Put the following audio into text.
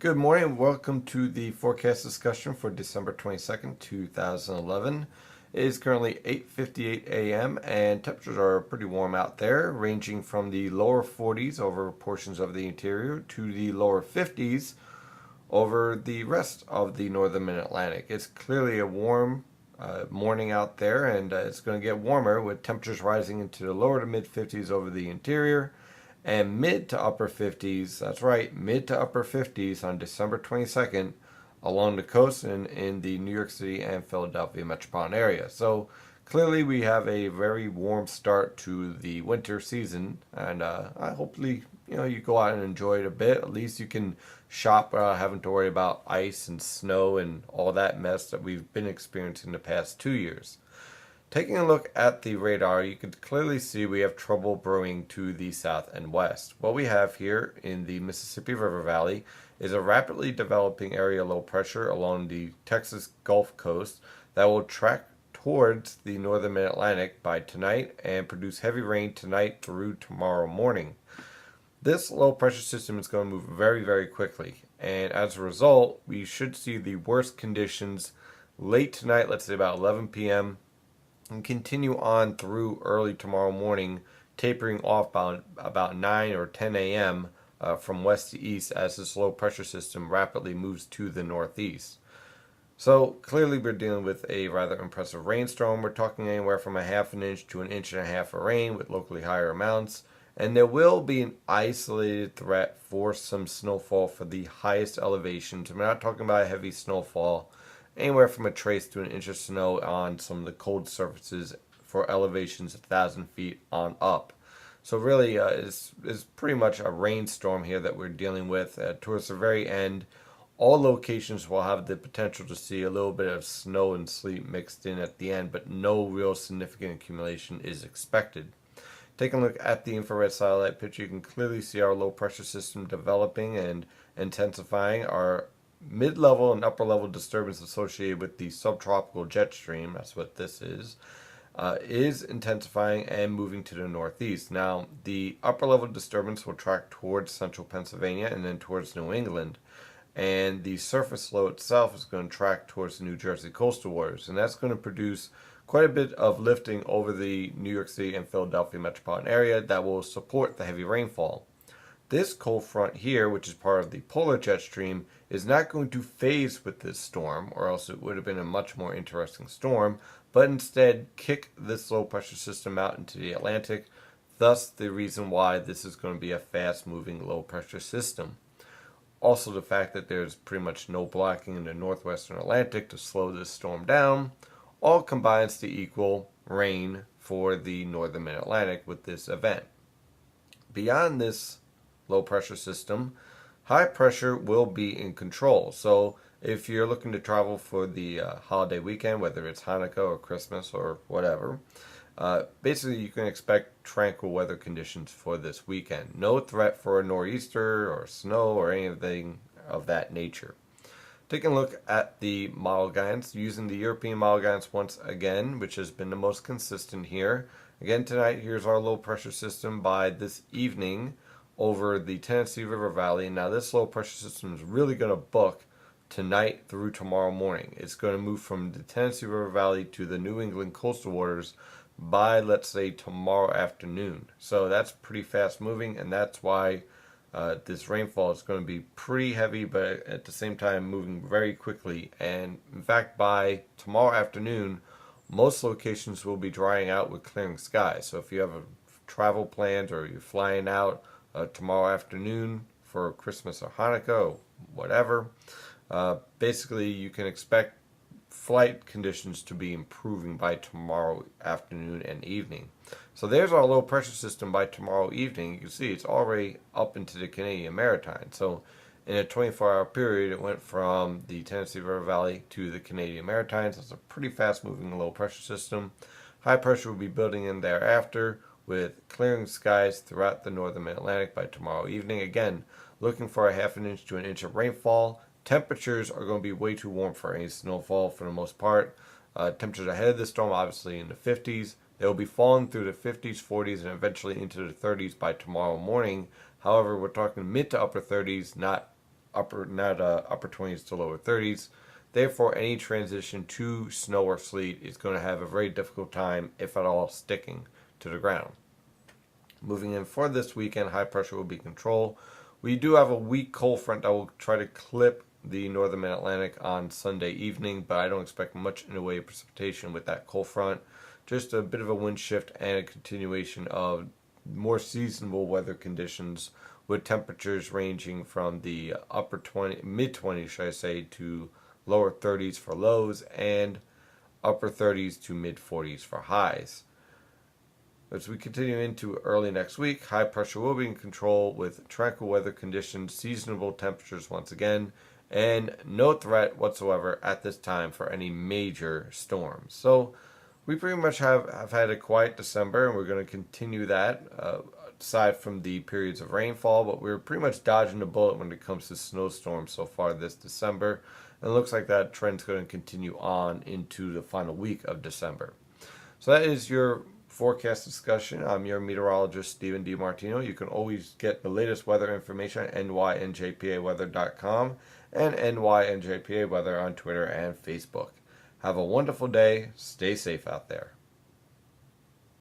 Good morning. Welcome to the forecast discussion for December 22nd, 2011. It is currently 8:58 a.m. and temperatures are pretty warm out there, ranging from the lower 40s over portions of the interior to the lower 50s over the rest of the northern mid-Atlantic. It's clearly a warm morning out there, and it's going to get warmer with temperatures rising into the lower to mid 50s over the interior and mid to upper 50s. That's right, mid to upper 50s on December 22nd along the coast and in the New York City and Philadelphia metropolitan area. So clearly we have a very warm start to the winter season, and I hopefully you go out and enjoy it a bit. At least you can shop without having to worry about ice and snow and all that mess that we've been experiencing the past 2 years. Taking a look at the radar, you can clearly see we have trouble brewing to the south and west. What we have here in the Mississippi River Valley is a rapidly developing area of low pressure along the Texas Gulf Coast that will track towards the northern mid-Atlantic by tonight and produce heavy rain tonight through tomorrow morning. This low pressure system is going to move very, very quickly, and as a result, we should see the worst conditions late tonight, let's say about 11 p.m., and continue on through early tomorrow morning, tapering off about 9 or 10 a.m. From west to east as this low pressure system rapidly moves to the northeast. So clearly we're dealing with a rather impressive rainstorm. We're talking anywhere from a half an inch to an inch and a half of rain with locally higher amounts. And there will be an isolated threat for some snowfall for the highest elevations. We're not talking about heavy snowfall, anywhere from a trace to an inch of snow on some of the cold surfaces for elevations 1,000 feet on up. So really, it's pretty much a rainstorm here that we're dealing with. Towards the very end, all locations will have the potential to see a little bit of snow and sleet mixed in at the end, but no real significant accumulation is expected. Taking a look at the infrared satellite picture, you can clearly see our low pressure system developing and intensifying. Our mid-level and upper-level disturbance associated with the subtropical jet stream, that's what this is intensifying and moving to the northeast. Now, the upper-level disturbance will track towards central Pennsylvania and then towards New England, and the surface low itself is going to track towards the New Jersey coastal waters, and that's going to produce quite a bit of lifting over the New York City and Philadelphia metropolitan area that will support the heavy rainfall. This cold front here, which is part of the polar jet stream, is not going to phase with this storm, or else it would have been a much more interesting storm, but instead kick this low pressure system out into the Atlantic, thus the reason why this is going to be a fast moving low pressure system. Also the fact that there's pretty much no blocking in the northwestern Atlantic to slow this storm down, all combines to equal rain for the northern mid-Atlantic with this event. Beyond this low pressure system, high pressure will be in control. So if you're looking to travel for the holiday weekend, whether it's Hanukkah or Christmas or whatever, basically you can expect tranquil weather conditions for this weekend. No threat for a nor'easter or snow or anything of that nature. Taking a look at the model guidance, using the European model guidance once again, which has been the most consistent here. Again tonight, here's our low pressure system by this evening over the Tennessee River Valley. Now this low pressure system is really going to book tonight through tomorrow morning. It's going to move from the Tennessee River Valley to the New England coastal waters by, let's say, tomorrow afternoon. So that's pretty fast moving, and that's why this rainfall is going to be pretty heavy, but at the same time moving very quickly. And in fact, by tomorrow afternoon, most locations will be drying out with clearing skies. So if you have a travel planned or you're flying out tomorrow afternoon for Christmas or Hanukkah or whatever, basically you can expect flight conditions to be improving by tomorrow afternoon and evening. So there's our low pressure system by tomorrow evening. You can see it's already up into the Canadian Maritimes. So in a 24-hour period, it went from the Tennessee River Valley to the Canadian Maritimes. That's a pretty fast moving low pressure system. High pressure will be building in thereafter, with clearing skies throughout the northern mid-Atlantic by tomorrow evening. Again, looking for a half an inch to an inch of rainfall. Temperatures are going to be way too warm for any snowfall for the most part. Temperatures ahead of the storm, obviously in the 50s. They will be falling through the 50s, 40s, and eventually into the 30s by tomorrow morning. However, we're talking mid to upper 30s, not upper 20s to lower 30s. Therefore, any transition to snow or sleet is going to have a very difficult time, if at all, sticking to the ground. Moving in for this weekend, high pressure will be in control. We do have a weak cold front that will try to clip the northern mid-Atlantic on Sunday evening, but I don't expect much in the way of precipitation with that cold front. Just a bit of a wind shift and a continuation of more seasonable weather conditions, with temperatures ranging from the mid 20s, should I say, to lower 30s for lows and upper 30s to mid 40s for highs. As we continue into early next week, high pressure will be in control with tranquil weather conditions, seasonable temperatures once again, and no threat whatsoever at this time for any major storms. So we pretty much have had a quiet December, and we're going to continue that, aside from the periods of rainfall, but we're pretty much dodging the bullet when it comes to snowstorms so far this December, and it looks like that trend's going to continue on into the final week of December. So that is your forecast discussion. I'm your meteorologist, Stephen DiMartino. You can always get the latest weather information at nynjpaweather.com and nynjpaweather on Twitter and Facebook. Have a wonderful day. Stay safe out there.